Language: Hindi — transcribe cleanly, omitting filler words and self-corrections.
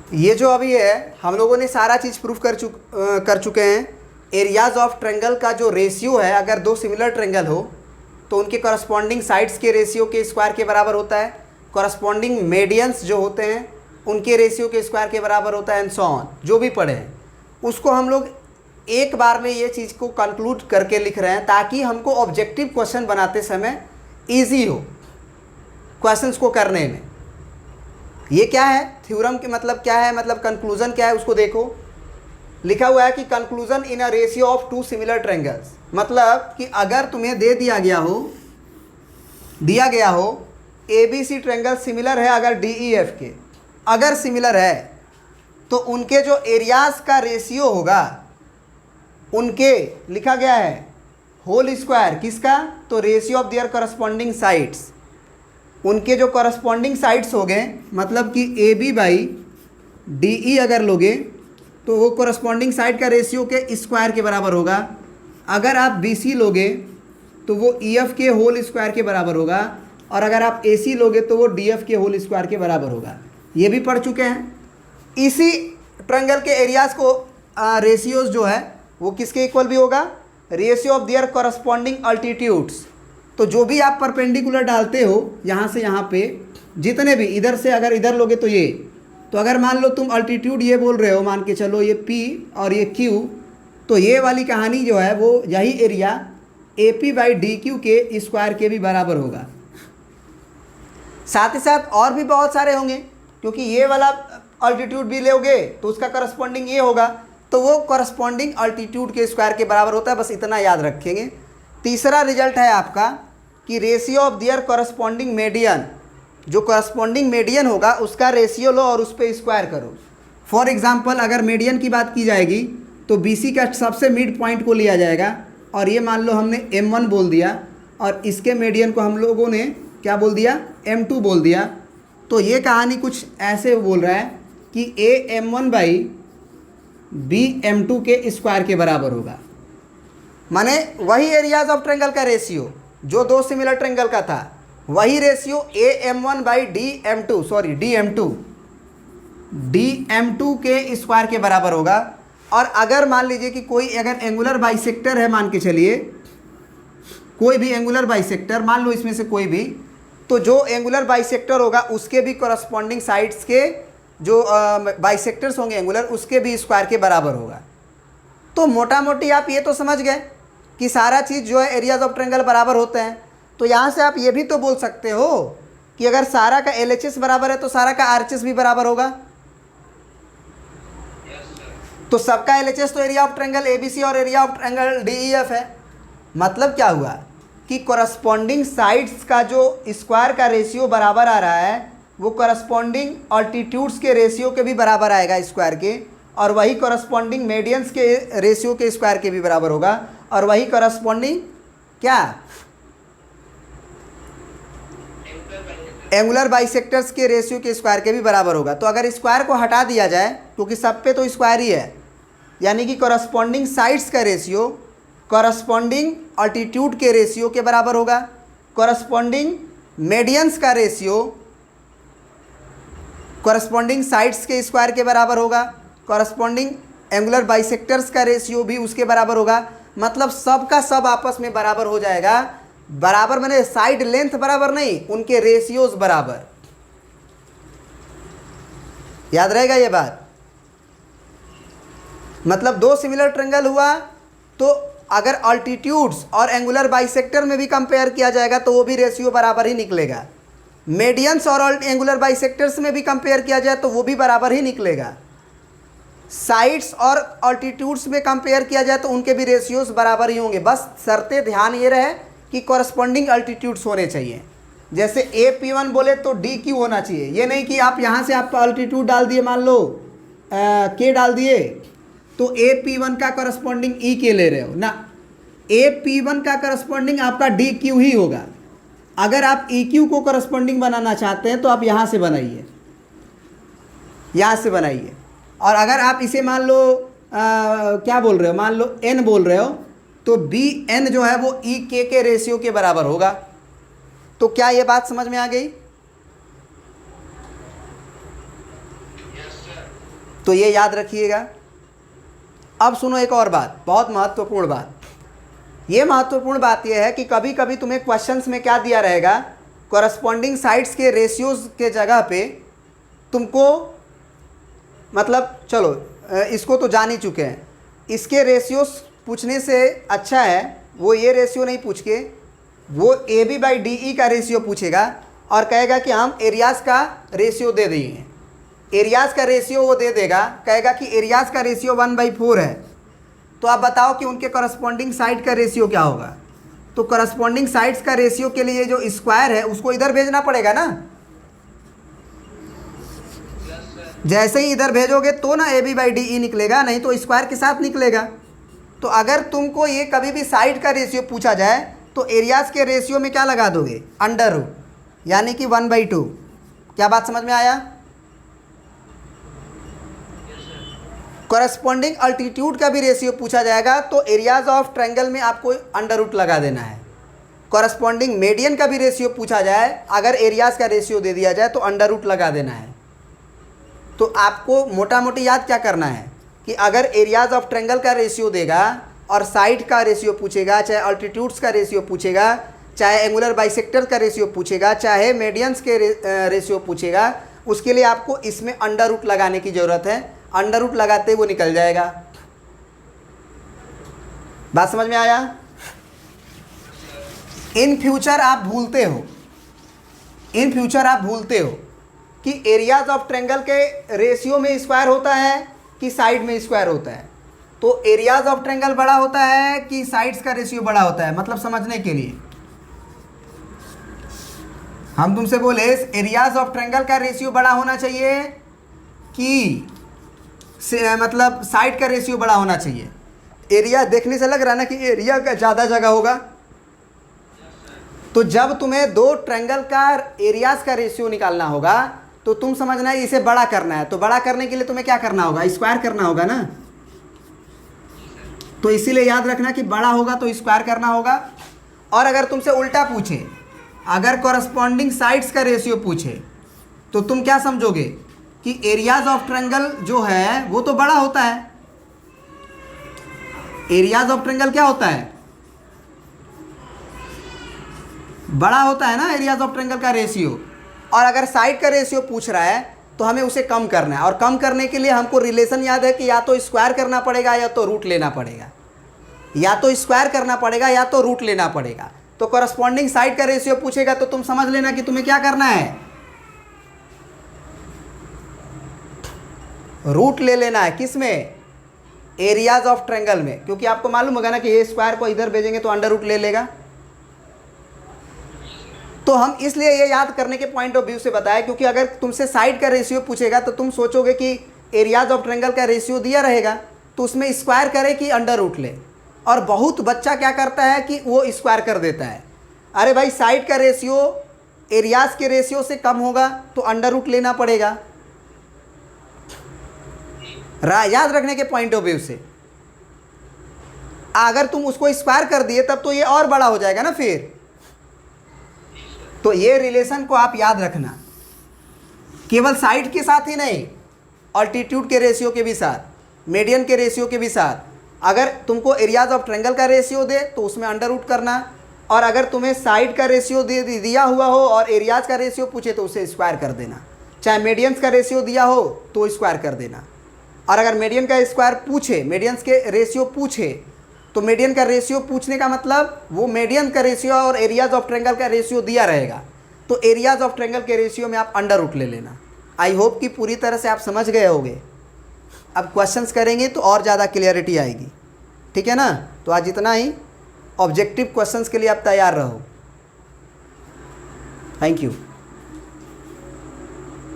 ये जो अभी है हम लोगों ने सारा चीज़ प्रूफ कर चुके हैं। एरियाज ऑफ ट्रेंगल का जो रेशियो है, अगर दो सिमिलर ट्रेंगल हो तो उनके करस्पॉन्डिंग साइड्स के रेशियो के स्क्वायर के बराबर होता है। करस्पॉन्डिंग मीडियंस जो होते हैं उनके रेशियो के स्क्वायर के बराबर होता है, एंड सो ऑन। जो भी पढ़े हैं उसको हम लोग एक बार में ये चीज़ को कंक्लूड करके लिख रहे हैं ताकि हमको ऑब्जेक्टिव क्वेश्चन बनाते समय ईजी हो क्वेश्चंस को करने में। ये क्या है थ्योरम के मतलब क्या है, मतलब कंक्लूजन क्या है उसको देखो। लिखा हुआ है कि conclusion in a ratio of two similar triangles, मतलब कि अगर तुम्हें दे दिया गया हो ABC ट्रायंगल सिमिलर है अगर DEF के, अगर सिमिलर है तो उनके जो एरियाज का रेशियो होगा उनके लिखा गया है होल स्क्वायर, किसका, तो ratio of their corresponding sides, उनके जो करस्पॉन्डिंग साइड्स हो गए, मतलब कि AB बाई DE अगर लोगे तो वो करस्पॉन्डिंग साइड का रेशियो के स्क्वायर के बराबर होगा। अगर आप BC लोगे तो वो EF के होल स्क्वायर के बराबर होगा, और अगर आप AC लोगे तो वो DF के होल स्क्वायर के बराबर होगा। ये भी पढ़ चुके हैं। इसी ट्रायंगल के एरियाज को रेशियोज जो है वो किसके इक्वल भी होगा, ratio of their corresponding altitudes. तो जो भी आप परपेंडिकुलर डालते हो यहाँ से यहाँ पे, जितने भी इधर से अगर इधर लोगे तो ये, तो अगर मान लो तुम अल्टीट्यूड ये बोल रहे हो, मान के चलो ये P और ये Q, तो ये वाली कहानी जो है वो यही एरिया AP बाई DQ के स्क्वायर के भी बराबर होगा। साथ ही साथ और भी बहुत सारे होंगे, क्योंकि ये वाला अल्टीट्यूड भी लोगे तो उसका करस्पॉन्डिंग ये होगा, तो वो करस्पॉन्डिंग अल्टीट्यूड के स्क्वायर के बराबर होता है। बस इतना याद रखेंगे। तीसरा रिजल्ट है आपका कि ratio of their corresponding median, जो करस्पॉन्डिंग मीडियन होगा उसका रेशियो लो और उस पर स्क्वायर करो। फॉर एग्जांपल अगर मीडियन की बात की जाएगी तो BC का सबसे मिड पॉइंट को लिया जाएगा, और ये मान लो हमने M1 बोल दिया और इसके मीडियन को हम लोगों ने क्या बोल दिया, M2 बोल दिया। तो ये कहानी कुछ ऐसे बोल रहा है कि AM1 बाई BM2 के स्क्वायर के बराबर होगा। माने वही एरियाज ऑफ ट्रायंगल का रेशियो जो दो सिमिलर ट्रायंगल का था, वही रेशियो AM1 बाई DM2 के स्क्वायर के बराबर होगा। और अगर मान लीजिए कि कोई अगर एंगुलर बाइसेक्टर है, मान के चलिए कोई भी एंगुलर बाइसेक्टर, मान लो इसमें से कोई भी, तो जो एंगुलर बाइसेक्टर होगा उसके भी करस्पॉन्डिंग साइड्स के जो बाइसेक्टर्स होंगे एंगुलर, उसके भी स्क्वायर के बराबर होगा। तो मोटा मोटी आप ये तो समझ गए कि सारा चीज़ जो है एरियाज ऑफ ट्रायंगल बराबर होते हैं। तो यहाँ से आप ये भी तो बोल सकते हो कि अगर सारा का LHS बराबर है तो सारा का RHS भी बराबर होगा। तो सबका LHS तो एरिया ऑफ ट्रायंगल ABC और एरिया ऑफ ट्रायंगल DEF है। मतलब क्या हुआ कि करस्पॉन्डिंग साइड्स का जो स्क्वायर का रेशियो बराबर आ रहा है वो करस्पॉन्डिंग अल्टीट्यूड्स के रेशियो के भी बराबर आएगा स्क्वायर के, और वही करस्पॉन्डिंग मीडियंस के रेशियो के स्क्वायर के भी बराबर होगा, और वही करस्पॉन्डिंग क्या एंगुलर बाइसेक्टर्स के रेशियो के स्क्वायर के भी बराबर होगा। तो अगर स्क्वायर को हटा दिया जाए, क्योंकि सब पे तो स्क्वायर ही है, यानी कि करस्पॉन्डिंग साइड्स का रेशियो करस्पॉन्डिंग अल्टीट्यूड के रेशियो के बराबर होगा, करस्पॉन्डिंग मीडियंस का रेशियो करस्पॉन्डिंग साइड्स के स्क्वायर के बराबर होगा, करस्पॉन्डिंग एंगुलर बाइसेक्टर्स का रेशियो भी उसके बराबर होगा। मतलब सब का सब आपस में बराबर हो जाएगा। बराबर मैंने साइड लेंथ बराबर नहीं, उनके रेशियोज बराबर। याद रहेगा ये बात। मतलब दो सिमिलर ट्रायंगल हुआ तो अगर अल्टीट्यूड्स और एंगुलर बाइसेक्टर में भी कंपेयर किया जाएगा तो वो भी रेशियो बराबर ही निकलेगा। मीडियंस और एंगुलर बाइसेक्टर्स में भी कंपेयर किया जाए तो वो भी बराबर ही निकलेगा। साइड्स और अल्टीट्यूड्स में कंपेयर किया जाए तो उनके भी रेशियोज बराबर ही होंगे। बस शर्ते ध्यान ये रहे कि कॉरस्पॉन्डिंग अल्टीट्यूड्स होने चाहिए। जैसे AP1 बोले तो DQ होना चाहिए। ये नहीं कि आप यहाँ से आप अल्टीट्यूड डाल दिए, मान लो K डाल दिए तो AP1 का कॉरस्पॉन्डिंग EK ले रहे हो ना। AP1 का कॉरस्पॉन्डिंग आपका DQ ही होगा। अगर आप EQ को कॉरस्पॉन्डिंग बनाना चाहते हैं तो आप यहाँ से बनाइए, यहाँ से बनाइए। और अगर आप इसे मान लो क्या बोल रहे हो, मान लो N बोल रहे हो, तो BN जो है वो EK के रेशियो के बराबर होगा। तो क्या ये बात समझ में आ गई? तो ये याद रखिएगा। अब सुनो एक और बात, बहुत महत्वपूर्ण बात। ये महत्वपूर्ण बात यह है कि कभी कभी तुम्हें क्वेश्चंस में क्या दिया रहेगा, कॉरस्पॉन्डिंग साइड्स के रेशियोज के जगह पे तुमको, मतलब चलो इसको तो जान ही चुके हैं, इसके रेशियोज पूछने से अच्छा है वो ये रेशियो नहीं पूछ के वो AB/DE का रेशियो पूछेगा और कहेगा कि हम एरियाज़ का रेशियो दे दिए। एरियाज़ का रेशियो वो दे देगा, कहेगा कि एरियाज़ का रेशियो 1/4 है। तो आप बताओ कि उनके कॉरस्पॉन्डिंग साइड का रेशियो क्या होगा। तो कॉरस्पॉन्डिंग साइड्स का रेशियो के लिए जो स्क्वायर है उसको इधर भेजना पड़ेगा ना। जैसे ही इधर भेजोगे तो ना AB/DE निकलेगा, नहीं तो स्क्वायर के साथ निकलेगा। तो अगर तुमको ये कभी भी साइड का रेशियो पूछा जाए तो एरियाज़ के रेशियो में क्या लगा दोगे, अंडर रूट, यानी कि 1/2। क्या बात समझ में आया। कॉरस्पॉन्डिंग अल्टीट्यूड का भी रेशियो पूछा जाएगा तो एरियाज ऑफ ट्रायंगल में आपको अंडर रूट लगा देना है। कॉरस्पॉन्डिंग मीडियन का भी रेशियो पूछा जाए, अगर एरियाज का रेशियो दे दिया जाए तो अंडर रूट लगा देना है। तो आपको मोटा मोटी याद क्या करना है कि अगर एरियाज ऑफ ट्रायंगल का रेशियो देगा और साइड का रेशियो पूछेगा, चाहे अल्टीट्यूड्स का रेशियो पूछेगा, चाहे एंगुलर बाइसेक्टर का रेशियो पूछेगा, चाहे मीडियंस के रेशियो पूछेगा, उसके लिए आपको इसमें अंडर रूट लगाने की ज़रूरत है। अंडर रूट लगाते वो निकल जाएगा। बात समझ में आया। इन फ्यूचर आप भूलते हो कि एरियाज ऑफ ट्रायंगल के रेशियो में स्क्वायर होता है कि साइड में स्क्वायर होता है। तो एरियाज ऑफ ट्रायंगल बड़ा होता है कि साइड्स का रेशियो बड़ा होता है, मतलब समझने के लिए हम तुमसे बोले एरियाज ऑफ ट्रायंगल का रेशियो बड़ा होना चाहिए कि मतलब साइड का रेशियो बड़ा होना चाहिए। एरिया देखने से लग रहा है ना कि एरिया का ज़्यादा जगह होगा। तो जब तुम्हें दो ट्रायंगल का एरियाज का रेशियो निकालना होगा तो तुम समझना है इसे बड़ा करना है। तो बड़ा करने के लिए तुम्हें क्या करना होगा, स्क्वायर करना होगा ना। तो इसीलिए याद रखना कि बड़ा होगा तो स्क्वायर करना होगा। और अगर तुमसे उल्टा पूछे, अगर कॉरस्पॉन्डिंग साइड्स का रेशियो पूछे तो तुम क्या समझोगे कि एरियाज ऑफ ट्रायंगल जो है वो तो बड़ा होता है। एरियाज ऑफ ट्रायंगल क्या होता है, बड़ा होता है ना एरियाज ऑफ ट्रायंगल का रेशियो। और अगर साइड का रेशियो पूछ रहा है तो हमें उसे कम करना है, और कम करने के लिए हमको रिलेशन याद है कि या तो स्क्वायर करना पड़ेगा या तो रूट लेना पड़ेगा, या तो स्क्वायर करना पड़ेगा या तो रूट लेना पड़ेगा। तो कॉरस्पॉन्डिंग साइड का रेशियो पूछेगा तो तुम समझ लेना कि तुम्हें क्या करना है, रूट ले लेना है। किस में, एरियाज ऑफ ट्रायंगल में, क्योंकि आपको मालूम होगा ना कि ये स्क्वायर को इधर भेजेंगे तो अंडर रूट ले लेगा। तो हम इसलिए ये याद करने के पॉइंट ऑफ व्यू से बताया, क्योंकि अगर तुमसे साइड का रेशियो पूछेगा तो तुम सोचोगे कि एरियाज ऑफ ट्रायंगल का रेशियो दिया रहेगा तो उसमें स्क्वायर करे कि अंडर रूट ले। और बहुत बच्चा क्या करता है कि वो स्क्वायर कर देता है। अरे भाई साइड का रेशियो एरियाज के रेशियो से कम होगा तो अंडर रूट लेना पड़ेगा। याद रखने के पॉइंट ऑफ व्यू से अगर तुम उसको स्क्वायर कर दिए तब तो ये और बड़ा हो जाएगा ना फिर। तो ये रिलेशन को आप याद रखना, केवल साइड के साथ ही नहीं, अल्टीट्यूड के रेशियो के भी साथ, मीडियन के रेशियो के भी साथ। अगर तुमको एरियाज ऑफ ट्रायंगल का रेशियो दे तो उसमें अंडर रूट करना, और अगर तुम्हें साइड का रेशियो दिया हुआ हो और एरियाज का रेशियो पूछे तो उसे स्क्वायर कर देना। चाहे मीडियंस का रेशियो दिया हो तो स्क्वायर कर देना। और अगर मीडियन का स्क्वायर पूछे, मीडियंस के रेशियो पूछे, तो मीडियन का रेशियो पूछने का मतलब वो मीडियन का रेशियो और एरियाज ऑफ ट्रायंगल का रेशियो दिया रहेगा, तो एरियाज ऑफ ट्रायंगल के रेशियो में आप अंडर रूट ले लेना। आई होप कि पूरी तरह से आप समझ गए होंगे। अब क्वेश्चंस करेंगे तो और ज़्यादा क्लियरिटी आएगी, ठीक है ना। तो आज इतना ही, ऑब्जेक्टिव क्वेश्चंस के लिए आप तैयार रहो। Thank you.